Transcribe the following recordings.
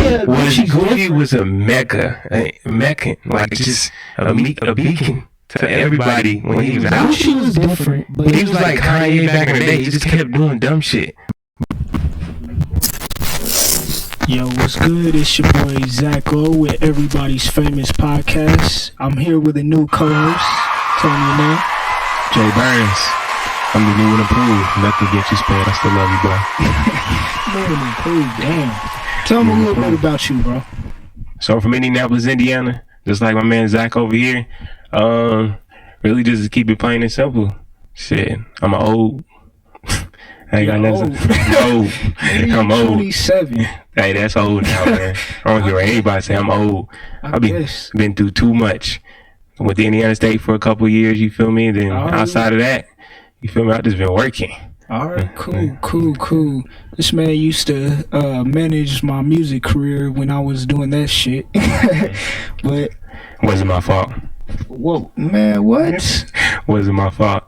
Yeah, Gucci was a mecca, like just a beacon to everybody when he was out. Gucci was different, but He was like Kanye back in the day. He just kept doing dumb shit. Yo, what's good? It's your boy Zach O with Everybody's Famous Podcast. I'm here with a new co-host. Tell me your name. Jay Burns. I'm the new and improved. Nothing gets you spared. I still love you, bro. New and improved, damn. Tell me a little bit about you, bro. So I'm from Indianapolis, Indiana. Just like my man Zach over here. Really just to keep it plain and simple. Shit, I'm old. I ain't got nothing. I'm old. 27. Hey, that's old now, man. I don't hear anybody say I'm old. I've been through too much. With the Indiana State for a couple years, you feel me? Then outside of that, you feel me? I've just been working. Alright, cool. This man used to manage my music career when I was doing that shit. But wasn't my fault. Whoa, man, what? Wasn't my fault.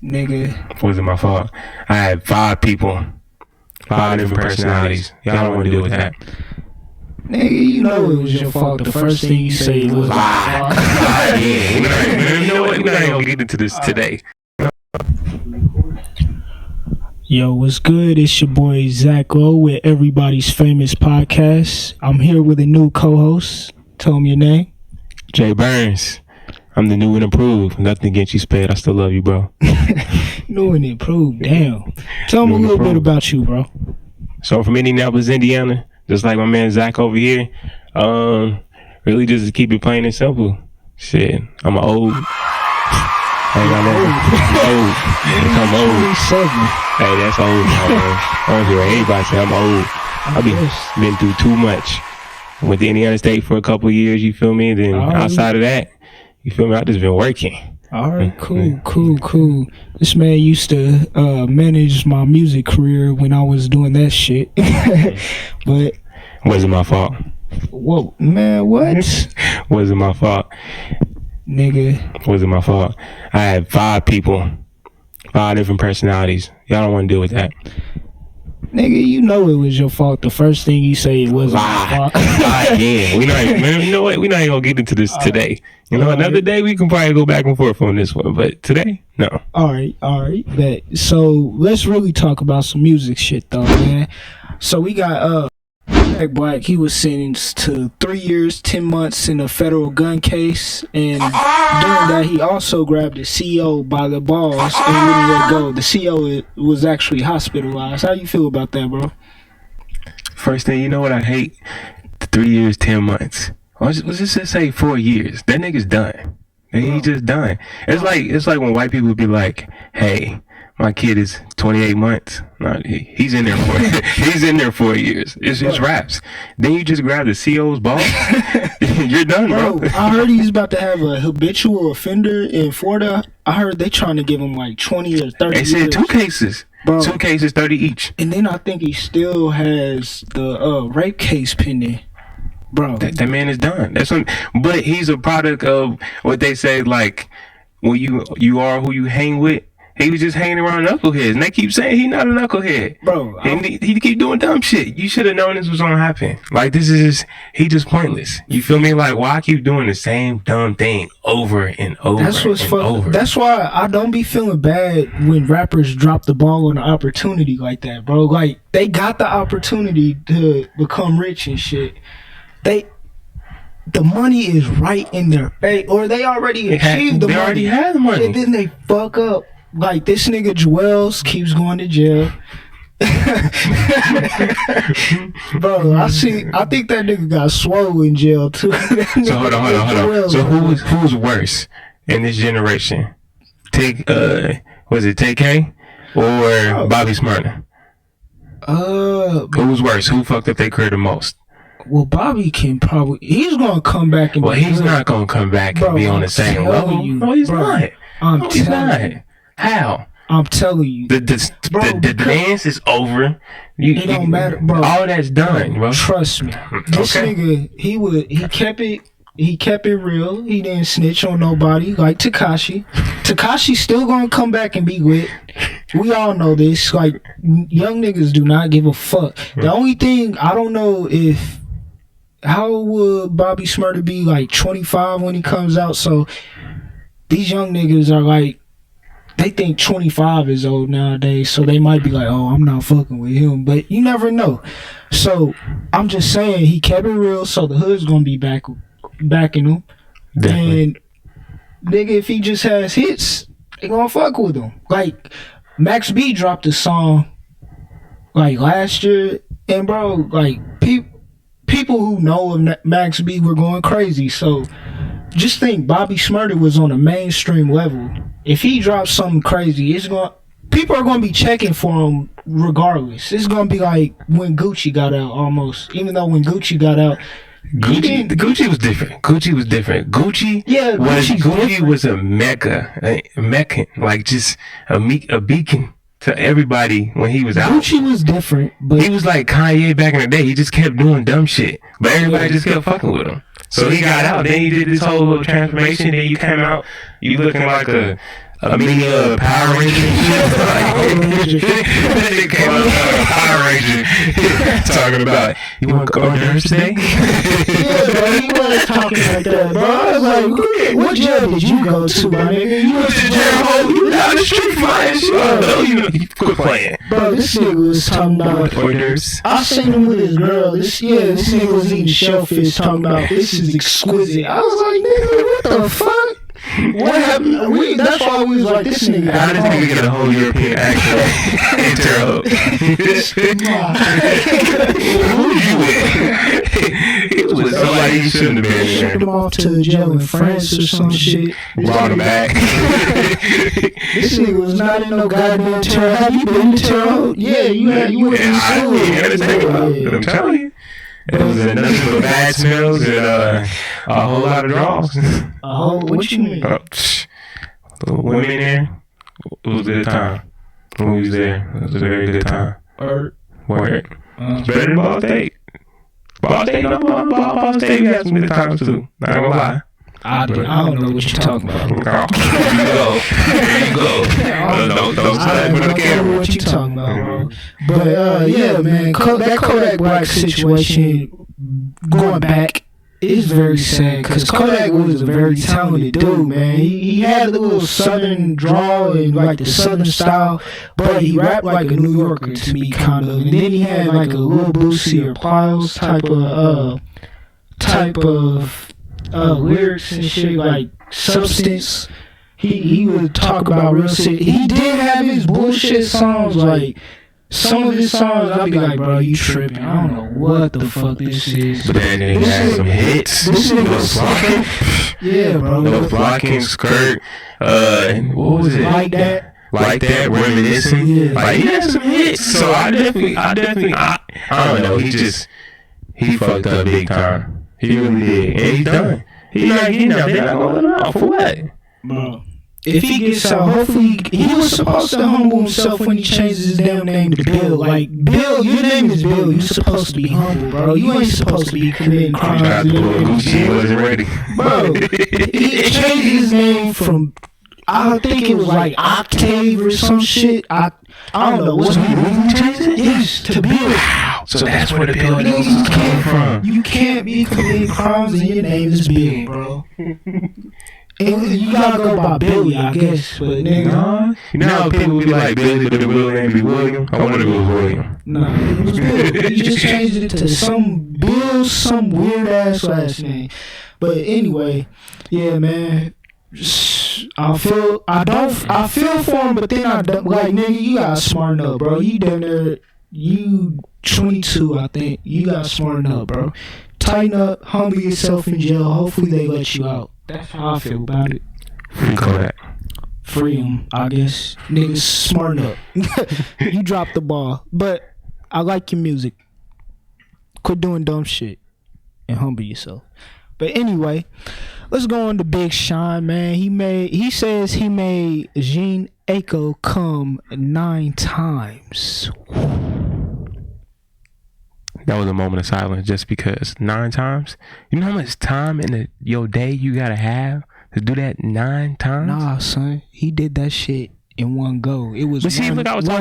Nigga. Wasn't my fault. I had 5 people. 5 different personalities. Y'all don't want to deal with that. Nigga, you know it was your fault. The first thing you say was yeah. You know what? We're not gonna get into this today. Yo, what's good? It's your boy Zach O with Everybody's Famous Podcast. I'm here with a new co-host. Tell me your name. Jay Burns. I'm the new and improved. Nothing against you, Spade. I still love you, bro. New and improved, damn. Tell me a little bit about you, bro. So I'm from Indianapolis, Indiana. Just like my man Zach over here. Really just to keep it plain and simple. Shit, I'm old. I'm old. 27. Hey, that's old now, man. I don't hear anybody say I'm old. I've been through too much. With the Indiana State for a couple years, you feel me? Then outside of that, you feel me? I've just been working. Alright, cool. This man used to manage my music career when I was doing that shit. But wasn't my fault. Whoa, man, what? Wasn't my fault. Nigga. Wasn't my fault. I had 5 people. 5 different personalities. Y'all don't want to deal with that. Nigga, you know it was your fault. The first thing you say was my fault. Yeah. You know what? We're not even gonna get into this today. You know, another day we can probably go back and forth on this one, but today, no. Alright, bet. So let's really talk about some music shit though, man. So we got Black, he was sentenced to 3 years, 10 months in a federal gun case, and during that he also grabbed the CEO by the balls and wouldn't let go. The CEO was actually hospitalized. How you feel about that, bro? First thing, you know what I hate? The 3 years, 10 months. Let's just say 4 years. That nigga's done. He just done. It's like when white people be like, hey, my kid is 28 months. No, he's in there for he's in there 4 years. It's raps. Then you just grab the CO's ball. You're done, bro. I heard he's about to have a habitual offender in Florida. I heard they trying to give him like 20 or 30 They said years. 2 cases. Bro. 2 cases, 30 each. And then I think he still has the rape case pending. Bro. That man is done. But he's a product of what they say, like, when you are who you hang with. He was just hanging around knuckleheads, and they keep saying he's not a knucklehead. Bro, and he keep doing dumb shit. You should have known this was gonna happen. Like, he just pointless. You feel me? Like, why keep doing the same dumb thing over and over? That's what's fun. Over. That's why I don't be feeling bad when rappers drop the ball on an opportunity like that, bro. Like, they got the opportunity to become rich and shit. The money is right in their face, or they already achieved the money. They already had the money, and then they fuck up. Like, this nigga Joel's keeps going to jail. Bro, I think that nigga got swole in jail too. So hold on. So who's worse in this generation? Was it TK or Bobby Smurda? Who's worse? Who fucked up their career the most? Well, Bobby can probably. He's gonna come back and. Well, he's not gonna come back and be on the same level. No, he's not. He's not. How? I'm telling you. The dance is over. It don't matter, bro. All that's done, bro. Trust me. This nigga, he kept it He kept it real. He didn't snitch on nobody like Tekashi. Tekashi's still gonna come back and be lit. We all know this. Like, young niggas do not give a fuck. The only thing, I don't know if, how would Bobby Smurda be like 25 when he comes out? So these young niggas are like, they think 25 is old nowadays, so they might be like, oh, I'm not fucking with him, but you never know. So I'm just saying, he kept it real, so the hood's gonna be backing him. Definitely. And nigga, if he just has hits, they gonna fuck with him. Like, Max B dropped a song like last year, and bro, like, people who know of Max B were going crazy. So just think, Bobby Smurda was on a mainstream level. If he drops something crazy, people are gonna be checking for him regardless. It's gonna be like when Gucci got out, almost. Even though when Gucci got out, Gucci was different. Gucci was a mecca, like just a beacon to everybody when he was out. Gucci was different, but he was like Kanye back in the day. He just kept doing dumb shit, but everybody just kept fucking with him. So he got out, then he did this whole little transformation, then you came out, you looking like a mini Power Ranger. He came out Power Ranger talking about, you want to go on nurse today? Yeah, bro, he was talking like that, bro. I was like, what jail did you go to, my nigga? You went to jail, you was out the street flying shit. You quit playing. Bro, this nigga was talking about orders. I seen him with his girl. This nigga was eating shellfish, talking about this is exquisite. I was like, nigga, what the fuck? What happened? That's why we was like, this nigga. How does nigga get a whole European accent in Terre Who you with? It was somebody he shouldn't have been. Shipped him off to jail in France or some shit. Brought him back. This nigga was not in no goddamn Terre. Have you been to Terre? Yeah, you went to school. I'm telling you. It was nothing but bad smells and a whole lot of draws. What you mean? Women there. It was a good time. When we was there, it was a very good time. Word. It's better than Ball State. Ball State, we had some good times too. Not gonna lie. I don't know what you're talking about. There you go. Don't I don't know what you're talking about, bro. But yeah, man, that Kodak Black situation, going back, is very sad, because Kodak was a very talented dude, man. He had the little southern drawl and like the southern style, but he rapped like a New Yorker to me, kind of. And then he had like a Lil Boosie or Plies type of lyrics and shit, like substance. He would talk about real shit. He did have his bullshit songs, like some of his songs I'd be like, bro, you tripping. I don't know what the fuck this is. But that nigga had some hits. This nigga was blocking. Yeah, bro. No blocking, skirt, what was it? Like that, reminiscing. Yeah. Like, he had some hits. So I definitely I don't know, he fucked up big time. He really did. And he's done. They're not gonna let him out for what? Bro. If he gets out, hopefully he was supposed to humble himself when he changed his damn name to Bill. Like, Bill, your name is Bill. You supposed to be humble, bro. You ain't supposed to be committing crimes. Gucci wasn't ready. Bro, he changed his name from, I think it was like Octave or some shit. I don't know. What's yes, to Bill. So that's where the Bill came from. You can't be committing crimes and your name is Bill, bro. And you gotta go by Billy, I guess, but nigga. You know how people be like, Billy, but the real name be William? I wanna go with William. Nah, it was Bill. He just changed it to some weird ass last name. But anyway, yeah, man. I feel for him, but then I don't, like, nigga, you gotta smarten up, bro. You down there, you 22, I think. You gotta smarten up, bro. Tighten up, humble yourself in jail. Hopefully they let you out. That's how I feel about it. Free Kodak. Free him, I guess. Niggas, smarten up. You dropped the ball. But I like your music. Quit doing dumb shit and humble yourself. But anyway, let's go on to Big Sean, man. He says he made Jean Aiko come 9 times. That was a moment of silence just because 9 times. You know how much time in your day you gotta have to do that 9 times? Nah, son. He did that shit in one go. It was one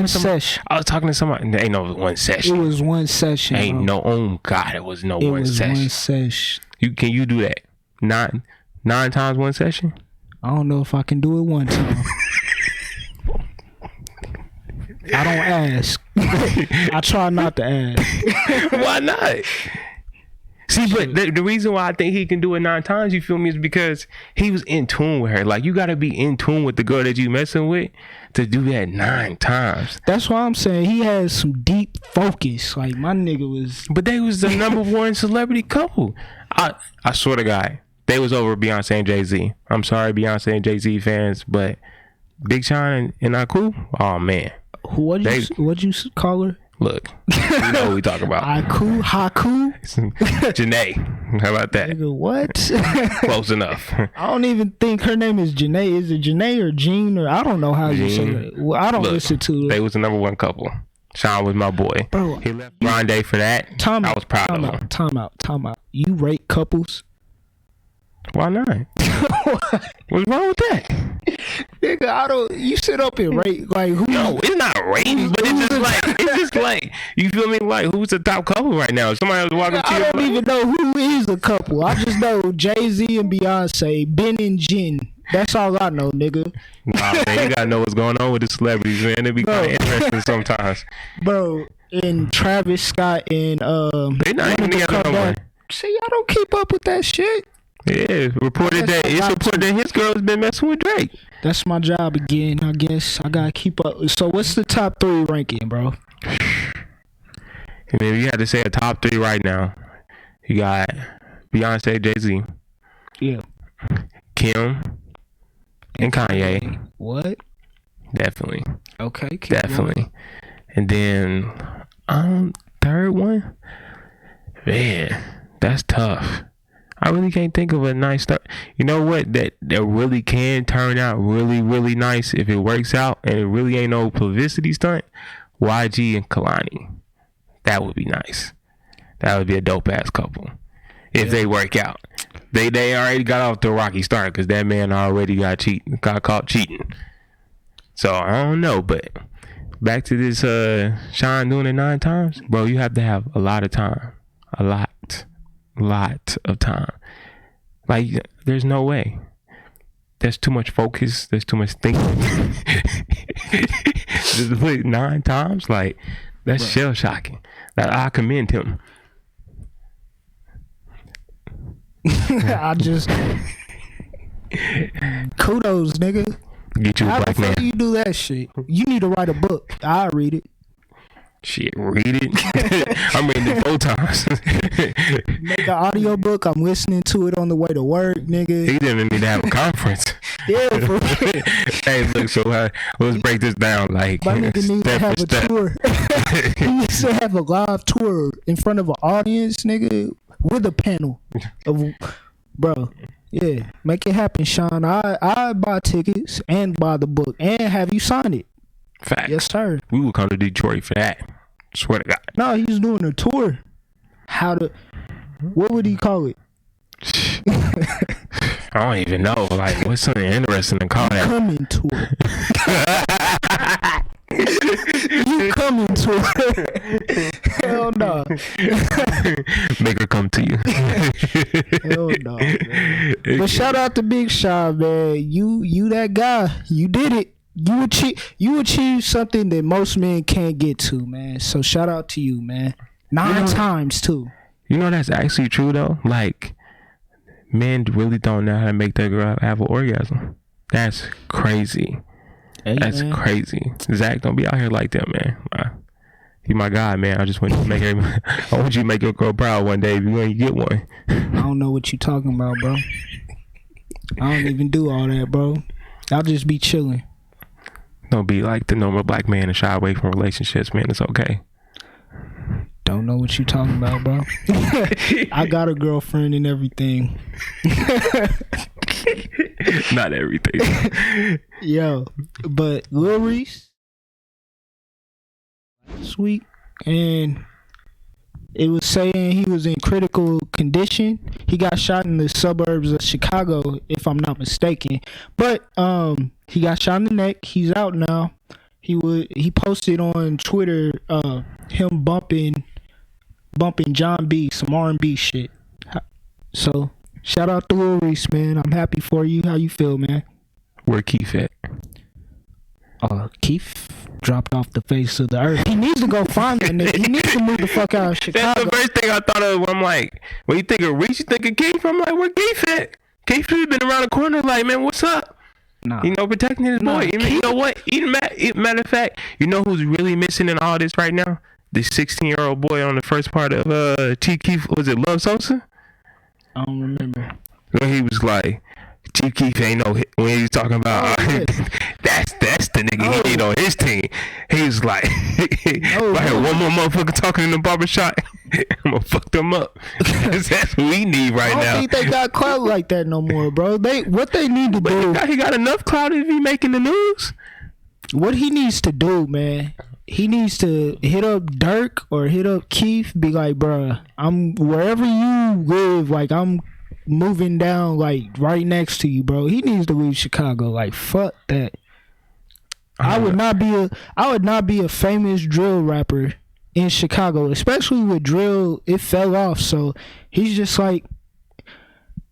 session. I was talking to somebody. There ain't no one session. It was one session. Ain't no. Oh God, it was no one session. It was one session. Can you do that? 9 times one session? I don't know if I can do it one time. I don't ask. I try not to ask. Why not? See, but the reason why I think he can do it 9 times, you feel me, is because he was in tune with her. Like, you got to be in tune with the girl that you messing with to do that 9 times. That's why I'm saying he has some deep focus. Like, my nigga was... But they was the #1 celebrity couple. I swear to God, they was over Beyonce and Jay-Z. I'm sorry, Beyonce and Jay-Z fans, but Big Sean and Aku, oh, man. What'd you call her? Look, you know what we talk about. Haku? Janae. How about that? Nigga, what? Close enough. I don't even think her name is Janae. Is it Janae or Jean? Or I don't know how you say it. Well, I don't listen to it. They was the #1 couple. Sean was my boy. Bro, he left Grande for that. I was proud of him. Time out. You rate couples? Why not? What's wrong with that? Nigga, you sit up and rate like who? No, it's not rating, but it's just like you feel me? Like, who's the top couple right now? Somebody was walking to you. I don't even know who is a couple. I just know Jay-Z and Beyonce, Ben and Jen. That's all I know, nigga. Nah, man, you gotta know what's going on with the celebrities, man. It be kind of interesting sometimes. Bro, and Travis Scott and they not even together no more. See, I don't keep up with that shit. Yeah, it's reported that his girl's been messing with Drake. That's my job again, I guess. I gotta keep up. So what's the top 3 ranking, bro? I mean, if you had to say a top 3 right now, you got Beyonce, Jay-Z. Yeah. Kim and Kanye. What? Definitely. Okay. Definitely. Going. And then, third one? Man, that's tough. I really can't think of a nice stuff. You know what? That really can turn out really, really nice if it works out and it really ain't no publicity stunt. YG and Kalani. That would be nice. That would be a dope ass couple if they work out. They already got off to a rocky start because that man already got caught cheating. So I don't know, but back to this Sean doing it 9 times, bro. You have to have a lot of time, a lot of time. Like, there's no way. There's too much focus. There's too much thinking. Just to put it 9 times, like, that's shell shocking. Like, I commend him. I just kudos, nigga. Get you a black man. How the fuck you do that shit? You need to write a book. I'll read it. Shit, read it. I'm reading it 4 times. Make an audio book. I'm listening to it on the way to work, nigga. He didn't need to have a conference. Yeah, for real. Hey, look, so let's break this down. Like, my nigga needs to have a tour. He needs to have a live tour in front of an audience, nigga, with a panel of, bro. Yeah, make it happen, Sean. I buy tickets and buy the book and have you sign it. Fact. Yes, sir. We will come to Detroit for that. Swear to God. No, he's doing a tour. What would he call it? I don't even know. Like, what's something interesting to call that? Coming tour. You coming tour. Hell no. Make her come to you. Hell no, man. But shout out to Big Sean, man. You that guy. You did it. You achieved something that most men can't get to, man. So shout out to you, man. 9 times too. You know that's actually true though. Like, men really don't know how to make their girl have an orgasm. That's crazy. Hey, that's man. Crazy. Zach, don't be out here like that, man. You my guy, man. I just want you to make I want you to make your girl proud one day if you get one. I don't know what you talking about, bro. I don't even do all that, bro. I'll just be chilling. Don't be like the normal black man and shy away from relationships, man. It's okay. Don't know what you talking about, bro. I got a girlfriend and everything. Not everything. Yo, but Lil Reese, sweet, and It was saying he was in critical condition. He got shot in the suburbs of Chicago, if I'm not mistaken. But he got shot in the neck. He's out now. He posted on Twitter him bumping John B, some R&B shit. So shout out to Lil Reese, man. I'm happy for you. How you feel, man? Where Keith at? Keith dropped off the face of the earth. He needs to go find that nigga. He needs to move the fuck out of Chicago. That's the first thing I thought of when I'm like, when you think of Reese, you think of Keith. I'm like, where Keith at? Keith should have been around the corner like, man, what's up? Nah. You know, protecting his boy. You know what? Matter of fact, you know who's really missing in all this right now? The 16-year-old boy on the first part of Chief Keef, was it Love Sosa? I don't remember. When he was like, Chief Keef ain't no hit. When he was talking about, that's the nigga he need on his team. He was like, if I had one more motherfucker talking in the barbershop, I'm gonna fuck them up. That's what we need right now. I don't think they got clout like that no more, bro. What they need to do. He got enough clout if he making the news. What he needs to do, man. He needs to hit up Dirk or hit up Keith. Be like, bruh, I'm wherever you live. Like, I'm moving down, like right next to you, bro. He needs to leave Chicago. Like, fuck that. I would not be a famous drill rapper in Chicago, especially with drill. It fell off, so he's just like.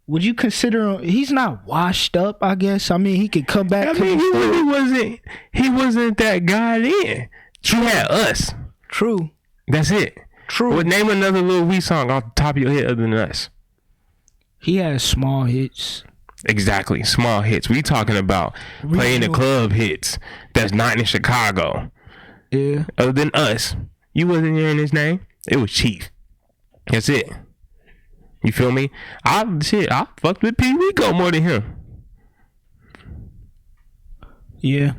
Would you consider him? He's not washed up, I guess. I mean, he could come back. I mean, he really wasn't that guy then. He had us. True. That's it. True. Well, name another Lil Wee song off the top of your head other than us. He has small hits. Exactly, small hits. We talking about playing the club hits. That's not in Chicago. Yeah. Other than us, you wasn't hearing his name. It was Chief. That's it. You feel me? I fucked with P. Rico more than him. Yeah.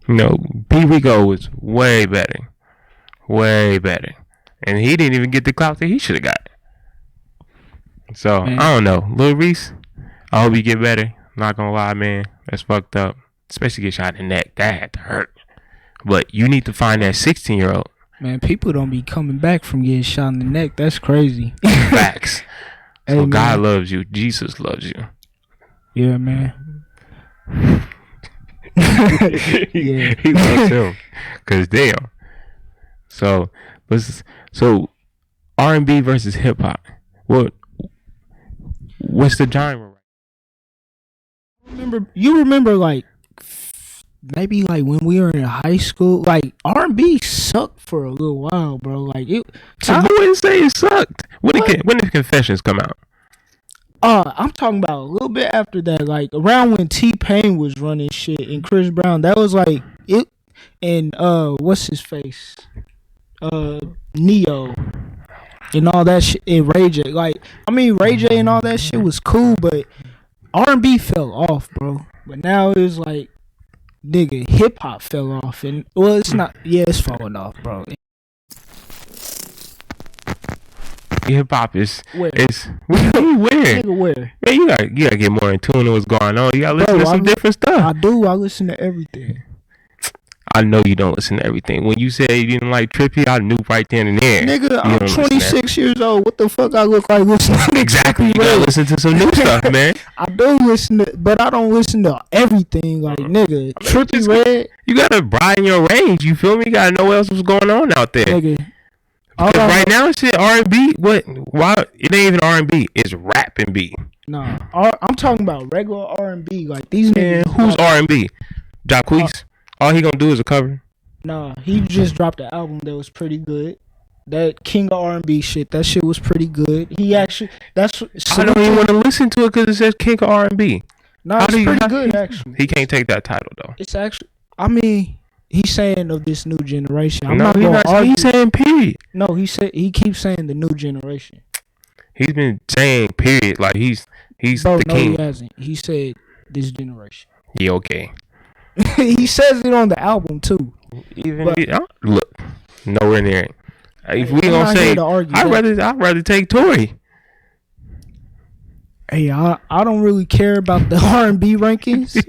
No, P. Rico was way better. Way better. And he didn't even get the clout that he should have got. So, man. I don't know. Lil Reese, I hope you get better. Not gonna lie, man. That's fucked up. Especially get shot in the neck. That had to hurt. But you need to find that 16-year-old. Man, people don't be coming back from getting shot in the neck. That's crazy. Facts. Hey, so man. God loves you. Jesus loves you. Yeah, man. Yeah. He loves him. Cause damn. So R&B versus hip hop. What's the genre? You remember like maybe like when we were in high school, like R&B sucked for a little while, bro. Like I wouldn't say it sucked. When did Confessions come out? I'm talking about a little bit after that, like around when T-Pain was running shit and Chris Brown. That was like it, and what's his face, Neo, and all that shit, and Ray J. Like, I mean, Ray J and all that shit was cool, but R&B fell off, bro. But now it's like, nigga, hip hop fell off, and well, it's not. Yeah, it's falling off, bro. Hip hop is where? Where? Nigga, where? Man, you gotta get more in tune to what's going on. You gotta listen to some different stuff. I do. I listen to everything. I know you don't listen to everything. When you said you didn't like Trippy, I knew right then and there. Nigga, I'm 26 years old. What the fuck I look like listening to Exactly. You gotta listen to some new stuff, man. I do listen to, but I don't listen to everything. Like, nigga, Trippy Red. You gotta broaden your range. You feel me? You gotta know what else was going on out there. Nigga. Because right now, shit, R&B. What? Why? It ain't even R&B. It's rap and B. Nah, I'm talking about regular R&B. Like these niggas. Who's R&B? Jacquees. All he gonna do is a cover. Nah, he just dropped an album that was pretty good. That King of R&B shit, that shit was pretty good. He actually, I don't even want to listen to it because it says King of R&B. Nah, it's pretty good actually. He can't take that title though. It's actually, I mean, he's saying of this new generation. He's saying period. No, he keeps saying the new generation. He's been saying period like he's the king. No, he hasn't. He said this generation. Yeah, okay. He says it on the album too. Look, nowhere near it. If we gonna say, I'd rather take Tory. Hey, I don't really care about the R&B rankings.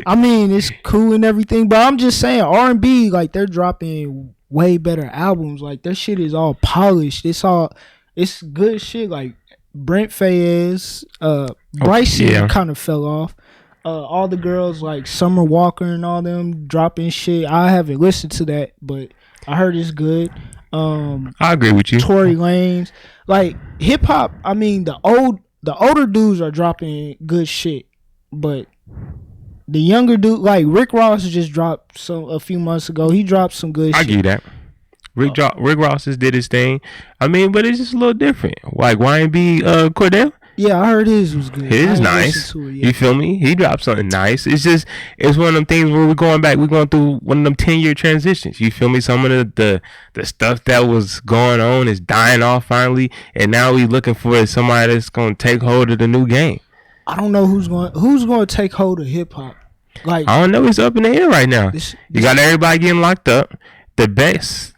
I mean, it's cool and everything, but I'm just saying R&B, like they're dropping way better albums. Like their shit is all polished. It's good shit. Like Brent Fayez, Bryson kind of fell off. All the girls like Summer Walker and all them dropping shit. I haven't listened to that, but I heard it's good. I agree with you. Tory Lanez, like hip hop. I mean, the older dudes are dropping good shit, but the younger dude, like Rick Ross, just dropped a few months ago. He dropped some good shit. I give you that. Rick Ross just did his thing. I mean, but it's just a little different. Like YB Cordell. Yeah, I heard his was good. His is nice. You feel me? He dropped something nice. It's one of them things where we're going through one of them 10-year transitions. You feel me? Some of the stuff that was going on is dying off finally, and now we looking for somebody that's gonna take hold of the new game. I don't know who's going to take hold of hip hop. Like I don't know. It's up in the air right now. You got everybody getting locked up. The best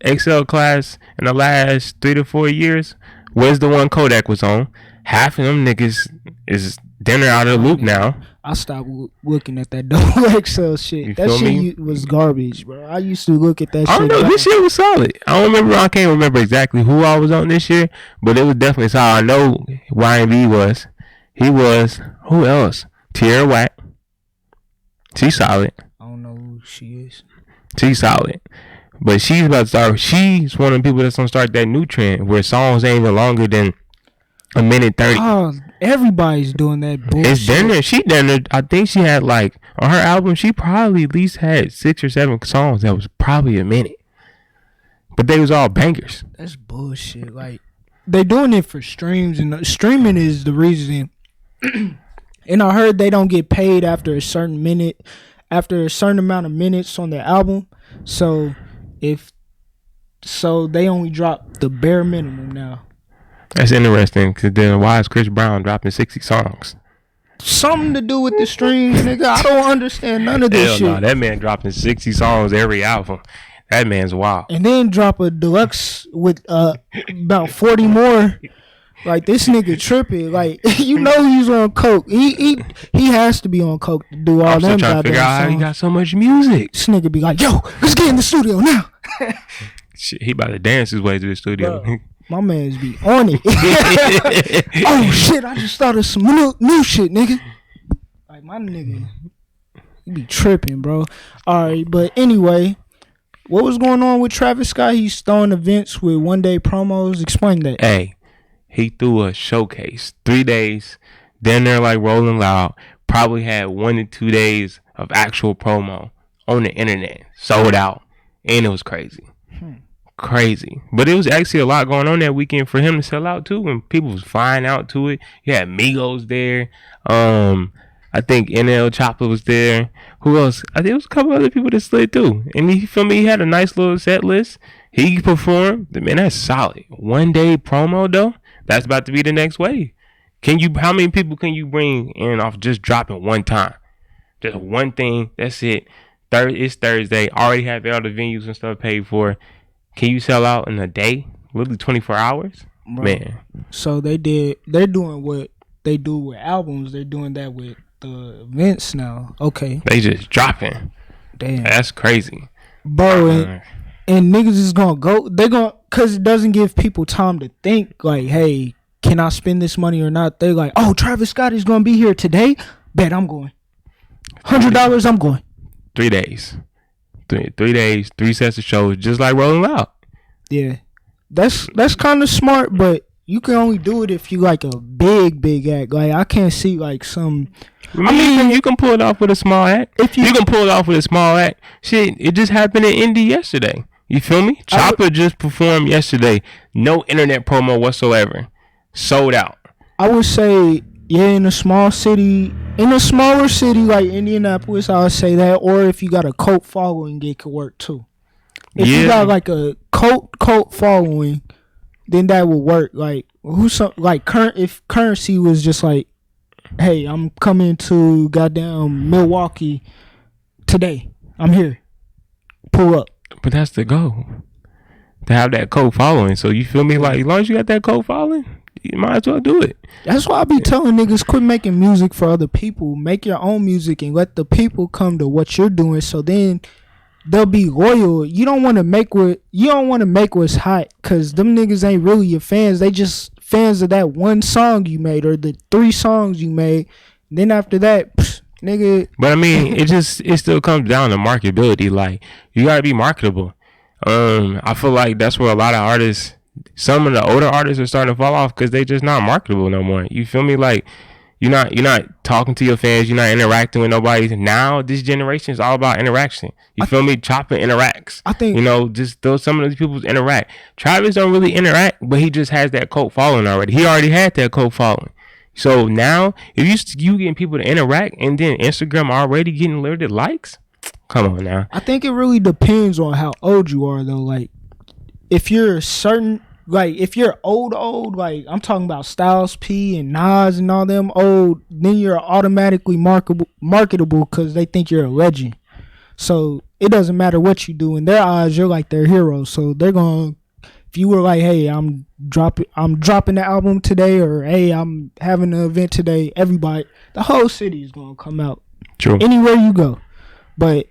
XL class in the last 3 to 4 years was the one Kodak was on. Half of them niggas is dinner out of the loop now. I stopped looking at that double XL shit. That shit was garbage, bro. I used to look at that shit. I don't know. This year was solid. I can't remember exactly who I was on this year, but it was definitely solid. I know YB was. He was. Who else? Tierra Whack. She's solid. I don't know who she is. She's solid. But she's about to start. She's one of the people that's gonna start that new trend where songs ain't even longer than a minute 30. Oh, everybody's doing that bullshit. It's dinner. She dinner. I think she had like on her album. She probably at least had 6 or 7 songs that was probably a minute. But they was all bangers. That's bullshit. Like they doing it for streams, and streaming is the reason. And I heard they don't get paid after a certain amount of minutes on their album. So they only drop the bare minimum now. That's interesting, because then why is Chris Brown dropping 60 songs? Something to do with the streams, nigga. I don't understand none of this shit. No, that man dropping 60 songs every album. That man's wild. And then drop a deluxe with about 40 more. Like this nigga tripping. Like you know he's on coke. He has to be on coke to do all them goddamn songs. I'm still trying to figure out how he got so much music. This nigga be like, yo, let's get in the studio now. Shit, he about to dance his way to the studio. Bro, my man's be on it. Oh shit, I just thought of some new shit, nigga. Like my nigga, he be tripping, bro. Alright, but anyway, what was going on with Travis Scott? He's throwing events with one-day promos. Explain that. Hey, he threw a showcase 3 days. Then they're like Rolling Loud. Probably had 1 to 2 days of actual promo on the internet. Sold out. And it was crazy. Crazy. But it was actually a lot going on that weekend for him to sell out too. When people was flying out to it. You had Migos there. I think NL Chopper was there. Who else? I think it was a couple other people that slid through. And he had a nice little set list. He performed. Man, that's solid. 1 day promo though. That's about to be the next wave. How many people can you bring in off just dropping one time? Just one thing. That's it. It's Thursday. Already have all the venues and stuff paid for. Can you sell out in a day? Literally 24 hours? Bro. Man. So they're doing what they do with albums. They're doing that with the events now. Okay. They just dropping. Damn. That's crazy. Bro, and niggas is gonna go. They're gonna, cause it doesn't give people time to think like, hey, can I spend this money or not? They're like, oh, Travis Scott is gonna be here today. Bet I'm going. $100, I'm going. 3 days. 3 days, 3 sets of shows, just like Rolling Loud. Yeah, that's kind of smart, but you can only do it if you like a big act. Like I can't see like some. I mean, you can pull it off with a small act. If you can pull it off with a small act, shit, it just happened in Indy yesterday. You feel me? Chopper just performed yesterday. No internet promo whatsoever. Sold out. I would say, yeah, in a smaller city like Indianapolis, I would say that. Or if you got a cult following, it could work too. If you got like a cult following, then that would work. Like if Currency was just like, hey, I'm coming to goddamn Milwaukee today. I'm here. Pull up. But that's the goal. To have that cult following. So you feel me? Like as long as you got that cult following, you might as well do it. That's why I be telling niggas, quit making music for other people. Make your own music and let the people come to what you're doing. So then they'll be loyal. You don't want to make what's hot, cause them niggas ain't really your fans. They just fans of that one song you made or the 3 songs you made. Then after that, nigga. But I mean, it still comes down to marketability. Like, you gotta be marketable. I feel like that's where a lot of artists, some of the older artists, are starting to fall off because they just not marketable no more. You feel me? Like, you're not talking to your fans. You're not interacting with nobody. Now this generation is all about interaction. You feel me? Chopper interacts. I think, just those some of these people interact. Travis don't really interact, but he just has that cult following already. He already had that cult following. So now, if you getting people to interact, and then Instagram already getting limited likes, come on now. I think it really depends on how old you are, though. Like, if you're if you're old, like I'm talking about Styles P and Nas and all them old, then you're automatically marketable because they think you're a legend. So it doesn't matter what you do in their eyes, you're like their hero. So they're gonna. If you were like, hey, I'm dropping the album today, or hey, I'm having an event today, everybody, the whole city is gonna come out. True. Anywhere you go. But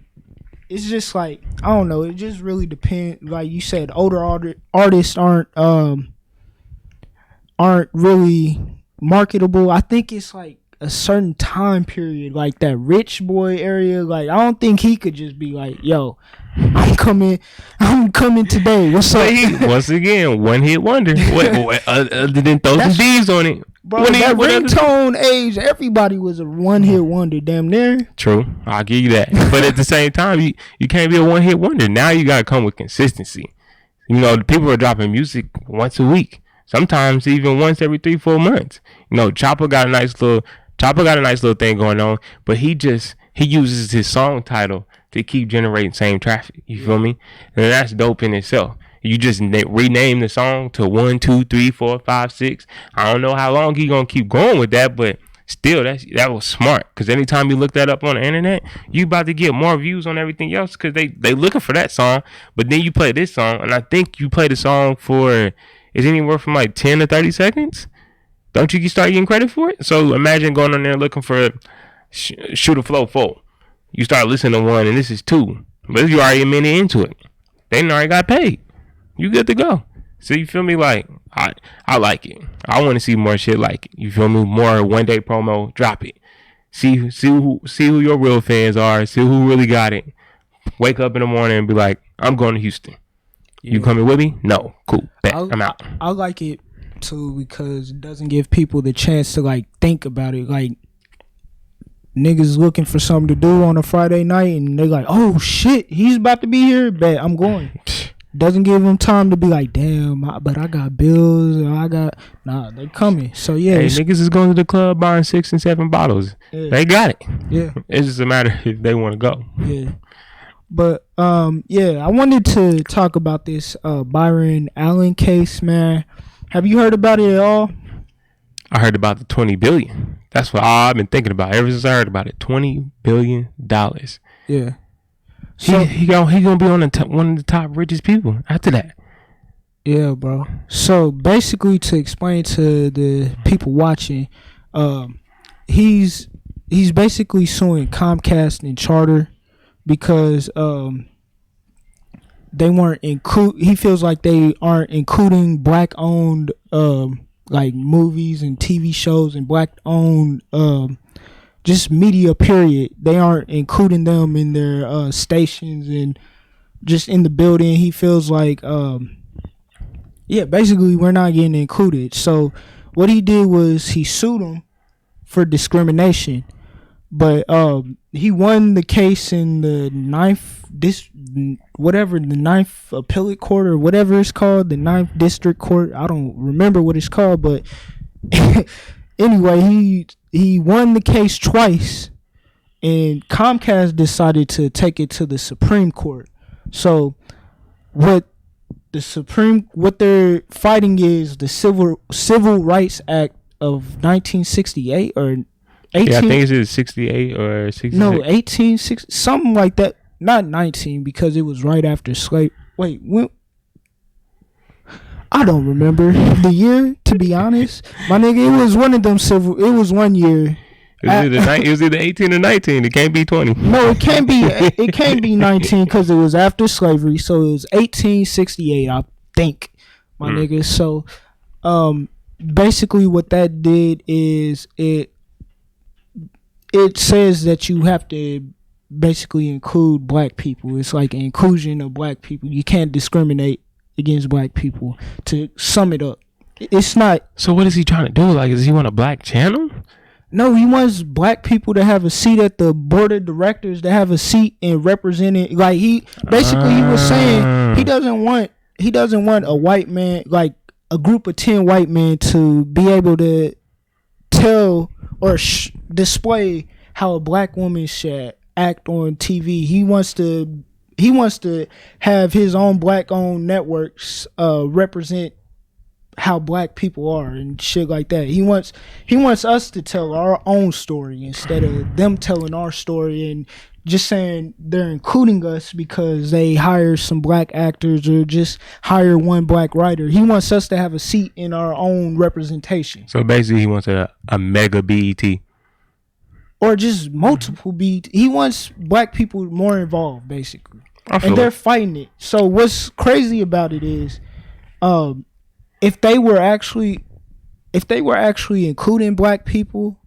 it's just like, I don't know, it just really depends. Like you said, older artists aren't really marketable. I think it's like a certain time period, like that rich boy area. Like, I don't think he could just be like, yo, I'm coming today. What's up? Once again, one hit wonder. What other than throw some D's on it. Bro, that ringtone age, everybody was a one-hit wonder, damn near. True, I'll give you that. But at the same time, you can't be a one-hit wonder. Now you gotta come with consistency. People are dropping music once a week, sometimes even once every 3-4 months. Chopper got a nice little thing going on, but he uses his song title to keep generating same traffic. You feel me? And that's dope in itself. You just rename the song to 1, 2, 3, 4, 5, 6. I don't know how long he gonna keep going with that, but still, that was smart. Cause anytime you look that up on the internet, you about to get more views on everything else. Cause they looking for that song, but then you play this song, and I think you play the song for is anywhere from like 10 to 30 seconds. Don't you start getting credit for it? So imagine going on there looking for Shoot a Flow 4. You start listening to 1, and this is 2, but you already a minute into it. They already got paid. You good to go. So you feel me? Like, I like it. I want to see more shit like it. You feel me? More one day promo. Drop it. See who your real fans are. See who really got it. Wake up in the morning and be like, I'm going to Houston. You coming with me? No. Cool. Bet. I'm out. I like it too because it doesn't give people the chance to like think about it. Like, niggas looking for something to do on a Friday night and they're like, oh shit, he's about to be here. Bet I'm going. Doesn't give them time to be like, damn, but I got bills. Nah, they coming. So yeah, hey, niggas is going to the club buying 6 and 7 bottles. Yeah. They got it. Yeah, it's just a matter if they want to go. Yeah, but I wanted to talk about this Byron Allen case, man. Have you heard about it at all? I heard about the $20 billion. That's what I've been thinking about ever since I heard about it. $20 billion. Yeah. So he gonna be on one of the top richest people after that. Yeah, bro. So basically, to explain to the people watching, he's basically suing Comcast and Charter because they weren't he feels like they aren't including black owned like movies and TV shows and black owned just media period. They aren't including them in their stations and just in the building. He feels like basically we're not getting included. So what he did was he sued them for discrimination, but he won the case in the ninth appellate court or whatever it's called, the 9th district court. I don't remember what it's called, but anyway, he won the case twice, and Comcast decided to take it to the Supreme Court. So what they're fighting is the Civil Rights Act of 1968 or 18. Yeah, I think it's 68 or 66. No, 1860, something like that. Not 19 because it was right after slave. Wait, when? I don't remember the year, to be honest. My nigga, it was one of them it was one year. It was either 18 or 19. It can't be 20. No, it can't be. It can't be 19 because it was after slavery. So it was 1868, I think, my nigga. So, basically, what that did is it says that you have to basically include black people. It's like an inclusion of black people. You can't discriminate against black people. To sum it up, it's not. So what is he trying to do? Like, does he want a black channel? No, he wants black people to have a seat at the board of directors, to have a seat in representing. Like, he basically he was saying he doesn't want a white man, like a group of 10 white men, to be able to tell or display how a black woman should act on TV. He wants to have his own black owned networks represent how black people are and shit like that. He wants us to tell our own story instead of them telling our story and just saying they're including us because they hire some black actors or just hire one black writer. He wants us to have a seat in our own representation. So basically he wants a mega BET. Or just multiple BET. He wants black people more involved, basically. And they're fighting it. So what's crazy about it is if they were actually including black people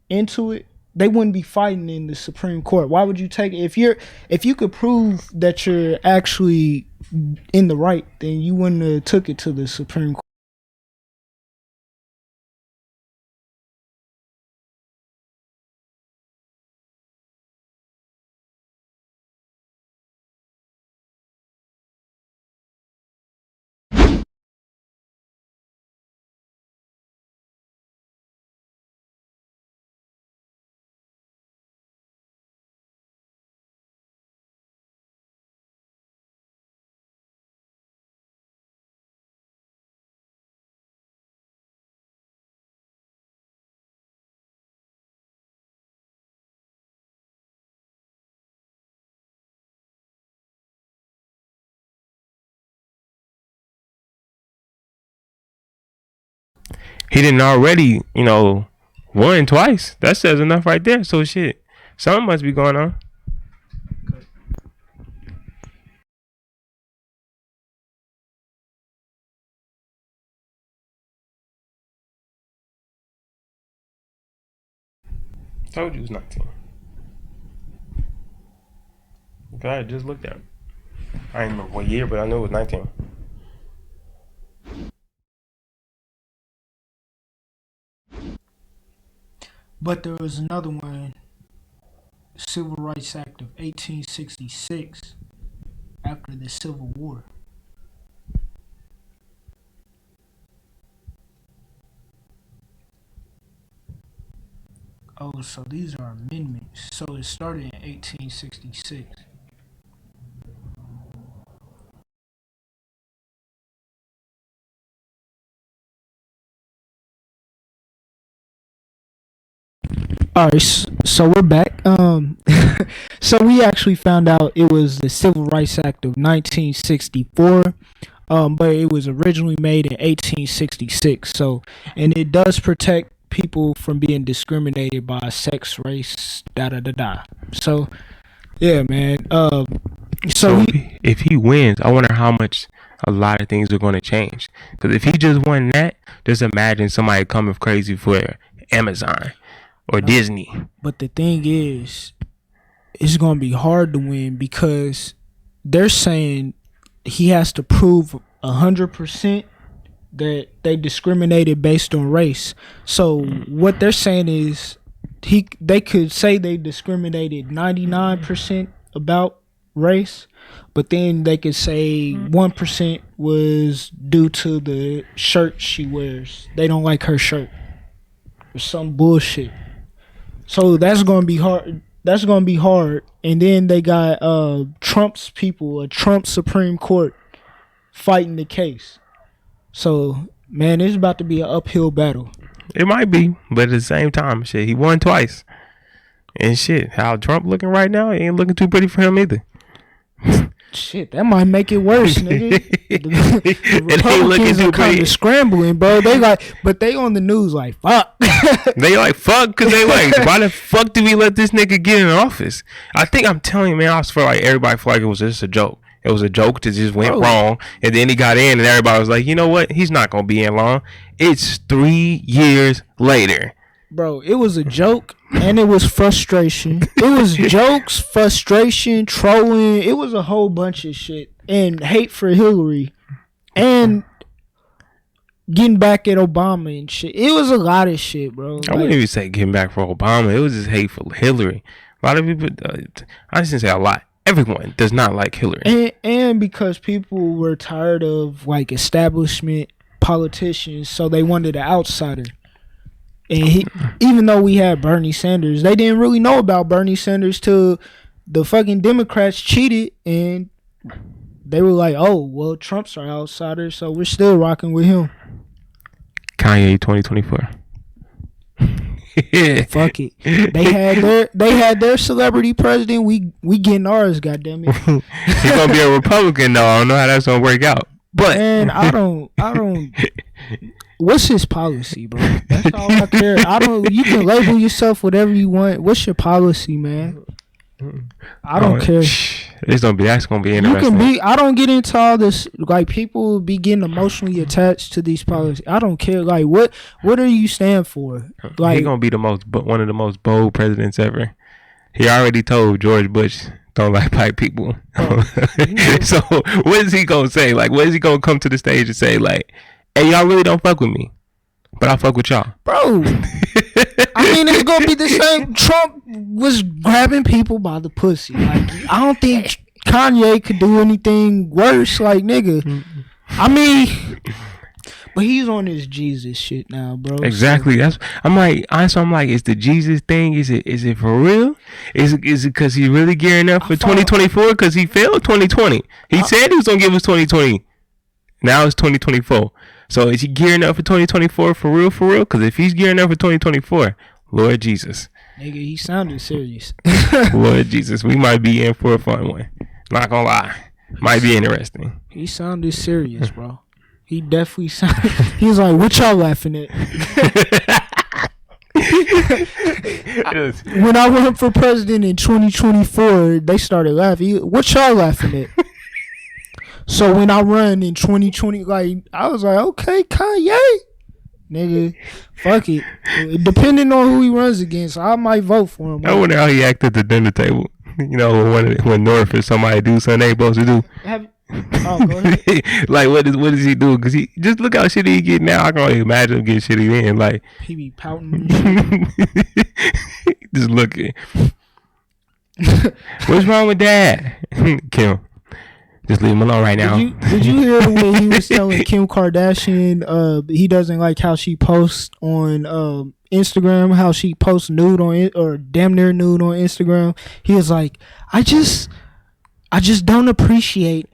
into it, they wouldn't be fighting in the Supreme Court. Why would you take it? If you could prove that you're actually in the right, then you wouldn't have took it to the Supreme Court. He didn't already, won twice. That says enough right there. So shit, something must be going on. Told you it was 19. Okay, I just looked at it. I didn't remember what year, but I knew it was 19. But there was another one, Civil Rights Act of 1866, after the Civil War. Oh, so these are amendments. So it started in 1866. All right, so we're back. So we actually found out it was the Civil Rights Act of 1964, but it was originally made in 1866. So, and it does protect people from being discriminated by sex, race, da da da da. So, yeah, man. So if he wins, I wonder how much a lot of things are going to change. Because if he just won that, just imagine somebody coming crazy for Amazon or Disney. But the thing is, it's going to be hard to win because they're saying he has to prove 100% that they discriminated based on race. So what they're saying is they could say they discriminated 99% about race, but then they could say 1% was due to the shirt she wears. They don't like her shirt or some bullshit. So that's going to be hard. That's going to be hard. And then they got Trump's people, a Trump Supreme Court fighting the case. So, man, it's about to be an uphill battle. It might be, but at the same time, shit, he won twice. And shit, how Trump looking right now, it ain't looking too pretty for him either. Shit, that might make it worse, nigga. The It ain't Republicans looking are too kind of bad. scrambling, bro. They like, but they on the news like, fuck. They like fuck because they like, why the fuck did we let this nigga get in office? I think I'm telling you, man, I feel like everybody felt like it was just a joke. It was a joke that just went wrong, and then he got in, and everybody was like, you know what? He's not gonna be in long. It's 3 years later. Bro, it was a joke and it was frustration. It was jokes, frustration, trolling. It was a whole bunch of shit. And hate for Hillary. And getting back at Obama and shit. It was a lot of shit, bro. I wouldn't even say getting back for Obama. It was just hate for Hillary. A lot of people, I shouldn't say a lot. Everyone does not like Hillary. And because people were tired of like establishment politicians, so they wanted an outsider. And even though we had Bernie Sanders, they didn't really know about Bernie Sanders till the fucking Democrats cheated, and they were like, "Oh, well, Trump's our outsider, so we're still rocking with him." Kanye 2024. Fuck it. They had their celebrity president. We getting ours. Goddamn it. He's gonna be a Republican though. I don't know how that's gonna work out. But and I don't. What's his policy, bro? That's all I care. You can label yourself whatever you want. What's your policy, man? I don't care. That's gonna be interesting. You can be. I don't get into all this. Like, people be getting emotionally attached to these policies. I don't care. Like, what do you stand for? Like, he gonna be one of the most bold presidents ever. He already told George Bush don't like white people. So what is he gonna say? Like, what is he gonna come to the stage and say? Like, hey, y'all really don't fuck with me, but I fuck with y'all, bro. I mean, it's gonna be the same. Trump was grabbing people by the pussy. Like, I don't think Kanye could do anything worse. Like, nigga. I mean, but he's on his Jesus shit now, bro. Exactly. So. I'm like, is the Jesus thing? Is it for real? Is it because he's really gearing up for 2024? Because he failed 2020. He said he was gonna give us 2020. Now it's 2024. So is he gearing up for 2024 for real? Because if he's gearing up for 2024, Lord Jesus. Nigga, he sounded serious. Lord Jesus, we might be in for a fun one. Not gonna lie. Might be interesting. He sounded serious, bro. He definitely sounded. He was like, what y'all laughing at? When I went for president in 2024, they started laughing. What y'all laughing at? So when I run in 2020, like, I was like, okay, Kanye, nigga, fuck it. Depending on who he runs against, I might vote for him. I wonder how he acted at the dinner table. You know, when North or somebody do something they supposed to do. Go ahead. Like, what does he do? Because he just look how shitty he get now. I can only imagine him getting shitty then. Like, he be pouting and shit. Just looking. What's wrong with that? Kim. Just leave him alone right now. Did you hear when he was telling Kim Kardashian he doesn't like how she posts on Instagram, how she posts nude on it, or damn near nude on Instagram? He was like, I just don't appreciate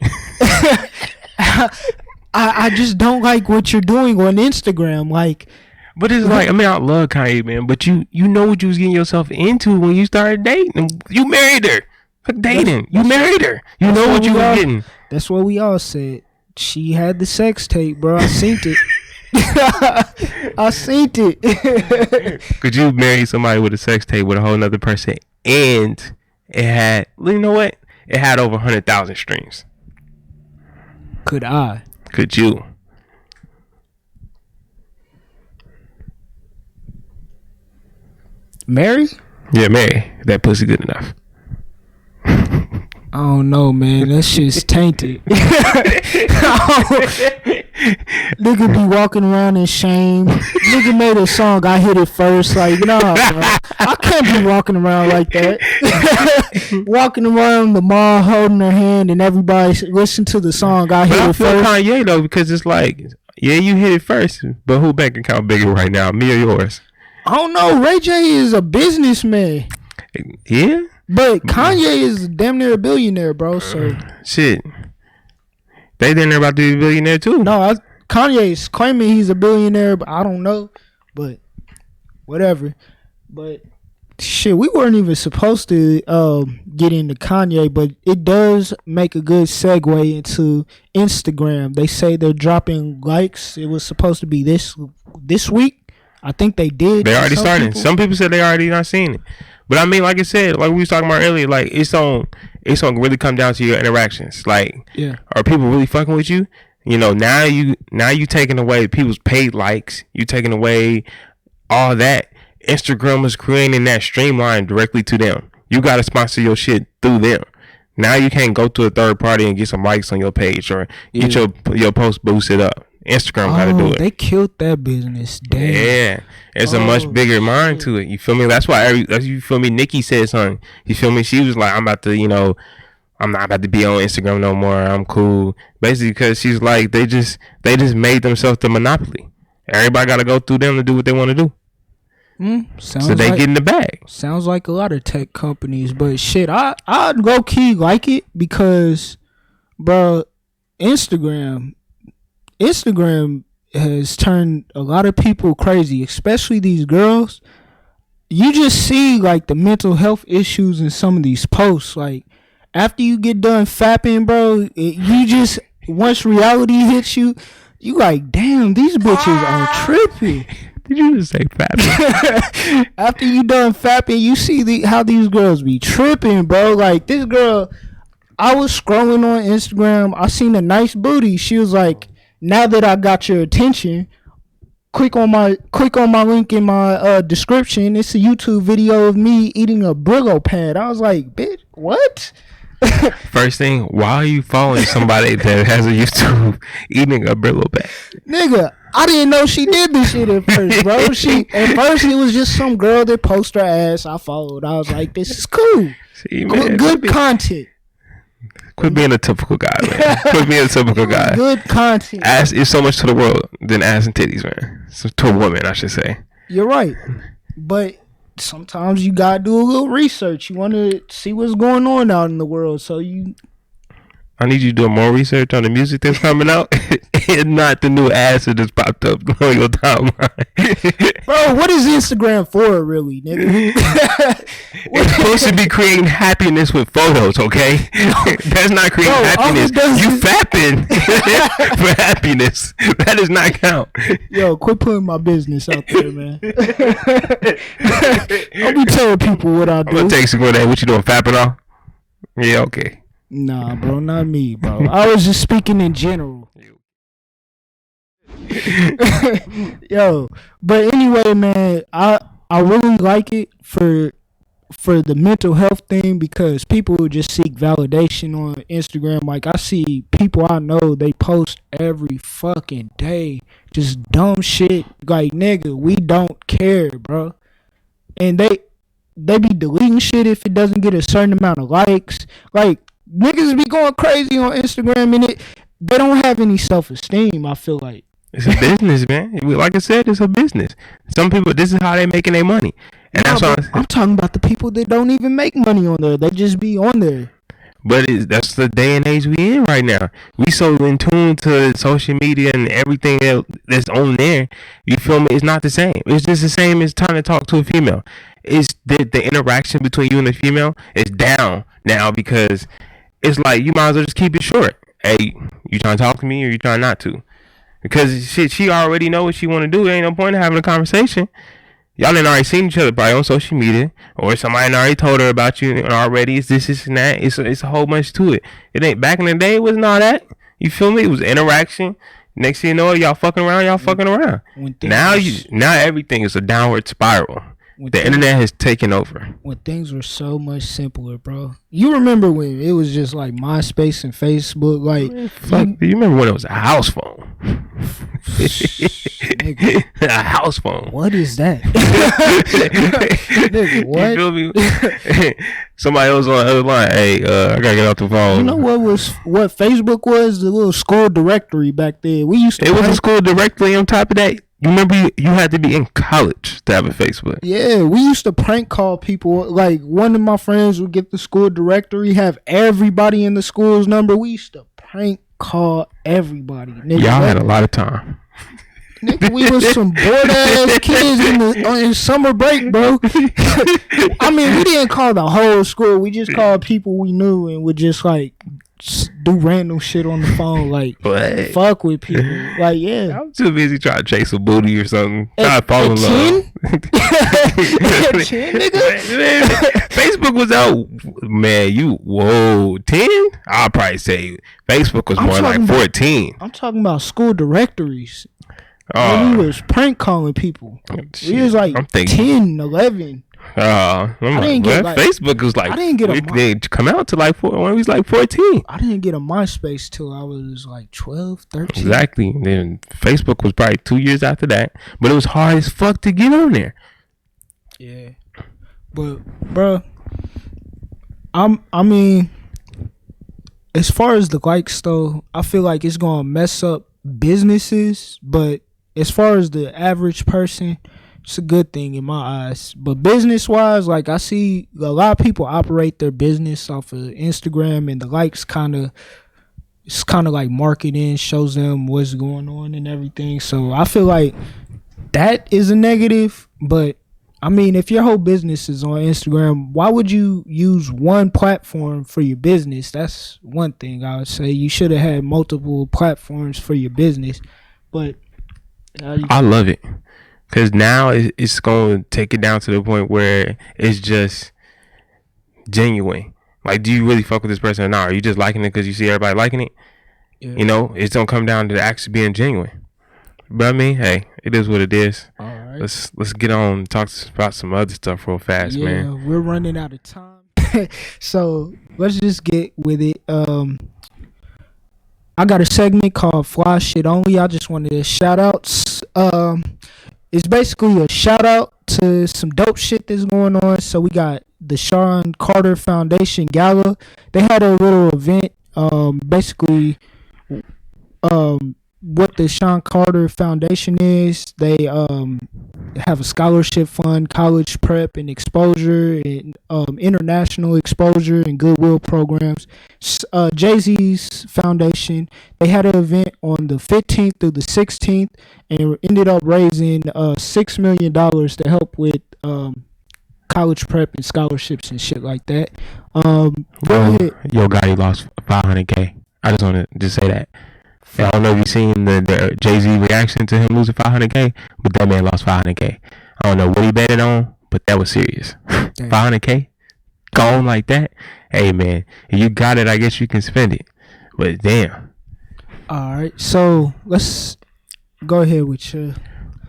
I just don't like what you're doing on Instagram. Like, but it's like, I mean, I love Kanye, man, but you know what you was getting yourself into when you started dating. You married her. Dating. You married her. You know what you were getting. That's what we all said. She had the sex tape, bro. I seen it. I seen it. Could you marry somebody with a sex tape with a whole nother person, and it had, you know what? It had over 100,000 streams. Could I? Could you? Marry? Yeah, marry. That pussy good enough. I don't know, man. That shit's tainted. Nigga be walking around in shame. Nigga made a song, I hit it first. Like, nah, bro. I can't be walking around like that. Walking around the mall holding her hand and everybody listen to the song, I hit it first. Kanye though, because it's like, yeah, you hit it first, but who bank account bigger right now, me or yours? I don't know. Ray J is a businessman. Yeah? But Kanye is damn near a billionaire, bro. So shit, they damn near about to be a billionaire too. No, Kanye is claiming he's a billionaire, but I don't know. But whatever. But Shit, we weren't even supposed to get into Kanye, but it does make a good segue into Instagram. They say they're dropping likes. It was supposed to be this week. I think they did. They already started. Some people said they already not seen it. But I mean, like I said, like we was talking about earlier, like it's on really come down to your interactions. Like, Yeah. Are people really fucking with you? You know, now you taking away people's paid likes. You taking away all that. Instagram is creating that streamline directly to them. You got to sponsor your shit through them. Now you can't go to a third party and get some likes on your page or get your post boosted up. Instagram got to do it. They killed that business. Damn. Yeah, it's a much bigger mind to it. You feel me? That's why you feel me. Nikki said something. You feel me? She was like, I'm about to, I'm not about to be on Instagram no more. I'm cool. Basically, because she's like, they just made themselves the monopoly. Everybody got to go through them to do what they want to do. So they get in the bag. Sounds like a lot of tech companies, but shit, I low key like it because, bro, Instagram has turned a lot of people crazy, especially these girls. You just see like the mental health issues in some of these posts. Like after you get done fapping, bro, you just once reality hits you, you like, damn, these bitches are tripping. Did you just say fapping? After you done fapping, you see how these girls be tripping, bro. Like this girl, I was scrolling on Instagram. I seen a nice booty. She was like, now that I got your attention, click on my link in my description. It's a YouTube video of me eating a Brillo pad. I was like, bitch, what? First thing, why are you following somebody that has a YouTube eating a Brillo pad? Nigga, I didn't know she did this shit at first, bro. At first it was just some girl that post her ass. I followed. I was like, this is cool. See, man, good content. Quit being a typical guy, man. Quit being a typical guy. Good content. Ass is so much to the world than ass and titties, man. So, to a woman, I should say. You're right. But sometimes you gotta do a little research. You want to see what's going on out in the world. So I need you to do more research on the music that's coming out and not the new ass that just popped up on your timeline. Bro, what is Instagram for, really, nigga? It's supposed to be creating happiness with photos, okay? That's not creating happiness. You fapping for happiness. That does not count. Yo, quit putting my business out there, man. I'll be telling people what I do. I'm going to text you one day. What you doing, fapping off? Yeah, okay. Nah, bro, not me, bro. I was just speaking in general. Yo, but anyway, man, I really like it for the mental health thing because people will just seek validation on Instagram. Like I see people I know, they post every fucking day just dumb shit. Like, nigga, we don't care, bro. And they be deleting shit if it doesn't get a certain amount of likes. Like, niggas be going crazy on Instagram and they don't have any self-esteem, I feel like. It's a business, man. Like I said, it's a business. Some people, this is how they making their money. And that's what I'm talking about, the people that don't even make money on there. They just be on there. But that's the day and age we in right now. We so in tune to social media and everything that's on there. You feel me? It's not the same. It's just the same as trying to talk to a female. It's the interaction between you and the female is down now because it's like you might as well just keep it short. Hey, you trying to talk to me or you trying not to? Because shit, she already know what she want to do. There ain't no point in having a conversation. Y'all done already seen each other probably on social media, or somebody already told her about you already. It's this and that. It's a whole bunch to it. It ain't back in the day. It wasn't all that. You feel me? It was interaction. Next thing you know, y'all fucking around. Now everything is a downward spiral. The internet has taken over. When things were so much simpler, bro. You remember when it was just like MySpace and Facebook? Like, do you remember when it was a house phone? A house phone. What is that? Nigga, what? You feel me? Somebody else on the other line. Hey, I gotta get off the phone. You know what Facebook was? The little school directory back then. We used to. It was a school directory on top of that. You remember you had to be in college to have a Facebook. Yeah, we used to prank call people. Like, one of my friends would get the school directory, have everybody in the school's number. We used to prank call everybody. Nigga, y'all had a lot of time. Nigga, we was some bored ass kids in summer break, bro. I mean, we didn't call the whole school. We just called people we knew and would just like do random shit on the phone, like What? fuck with people. Like, yeah. I'm too busy trying to chase a booty or something. Trying to fall in love. 10, nigga. Facebook was out, man. 10? I'll probably say Facebook was more like 14. I'm talking about school directories. We was prank calling people. Shit, We was like I'm thinking, 10, 11. Facebook was like, I didn't get a it didn't come out to like when we was like 14. I didn't get a MySpace till I was like 12, 13. Exactly. Then Facebook was probably 2 years after that, but it was hard as fuck to get on there. Yeah, but bro, I mean, as far as the likes though, I feel like it's gonna mess up businesses, but as far as the average person, it's a good thing in my eyes. But business wise, like I see a lot of people operate their business off of Instagram, and the likes it's kind of like marketing, shows them what's going on and everything. So I feel like that is a negative. But I mean, if your whole business is on Instagram, why would you use one platform for your business? That's one thing I would say. You should have had multiple platforms for your business. But I love it. Because now it's going to take it down to the point where it's just genuine. Like, do you really fuck with this person or not? Are you just liking it because you see everybody liking it? Yeah. You know, it's going to come down to actually being genuine. But I mean, hey, it is what it is. All right. Let's get on and talk about some other stuff real fast, man. Yeah, we're running out of time. So let's just get with it. I got a segment called Fly Shit Only. I just wanted to shout outs. It's basically a shout out to some dope shit that's going on. So we got the Sean Carter Foundation Gala. They had a little event. Basically, what the Sean Carter Foundation is, they have a scholarship fund, college prep and exposure, and international exposure and goodwill programs. Jay-Z's foundation, they had an event on the 15th through the 16th and ended up raising $6 million to help with college prep and scholarships and shit like that. Yo, Gotti lost $500K. I just want to just say that. I don't know if you've seen the Jay-Z reaction to him losing $500K, but that man lost $500K. I don't know what he betted on, but that was serious. $500K gone like that. Hey man, if you got it, I guess you can spend it. But damn. All right, so let's go ahead with you.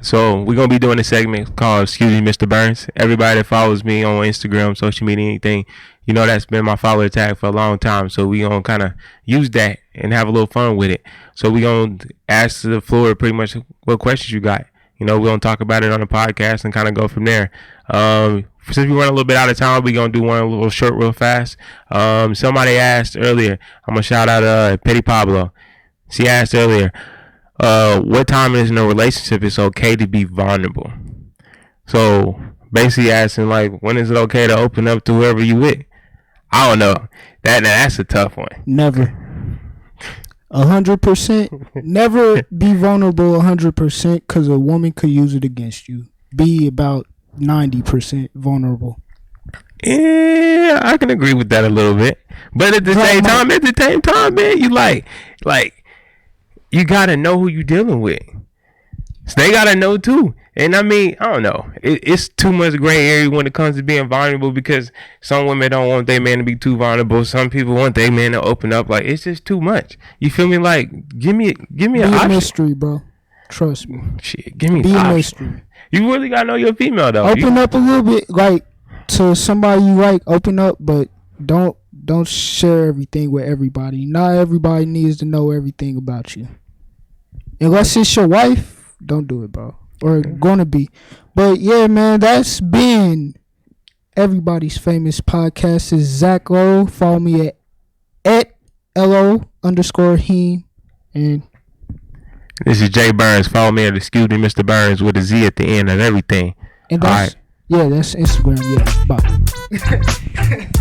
So we're gonna be doing a segment called "Excuse Me, Mr. Burns." Everybody that follows me on Instagram, social media, anything, you know that's been my follower tag for a long time. So we gonna kind of use that and have a little fun with it. So we gonna ask the floor pretty much what questions you got. You know, we're gonna talk about it on the podcast and kind of go from there. Since we run a little bit out of time, we're gonna do one a little short, real fast. Somebody asked earlier. I'm gonna shout out Petty Pablo. She asked earlier, what time is in a relationship it's okay to be vulnerable? So basically asking like, when is it okay to open up to whoever you with? I don't know. That's a tough one. Never. 100%. Never be vulnerable 100% because a woman could use it against you. Be about 90% vulnerable. Yeah, I can agree with that a little bit. But at the same time, man, you like you gotta know who you dealing with. So they gotta know too. And I mean, I don't know. It's too much gray area when it comes to being vulnerable because some women don't want their man to be too vulnerable. Some people want their man to open up. Like, it's just too much. You feel me? Like, give me an option. Be a mystery, bro. Trust me. Shit, give me an option. Mystery. You really gotta know your female though. Open up a little bit, like to somebody you like. Open up, but don't share everything with everybody. Not everybody needs to know everything about you. Unless it's your wife, don't do it, bro. Or gonna be. But yeah, man, that's been everybody's famous podcast. Is Zach Lowe. Follow me at LO_heme. And this is Jay Burns. Follow me at Excuse Me, Mr. Burns with a Z at the end of everything. And that's, all right. Yeah, that's Instagram. Yeah, bye.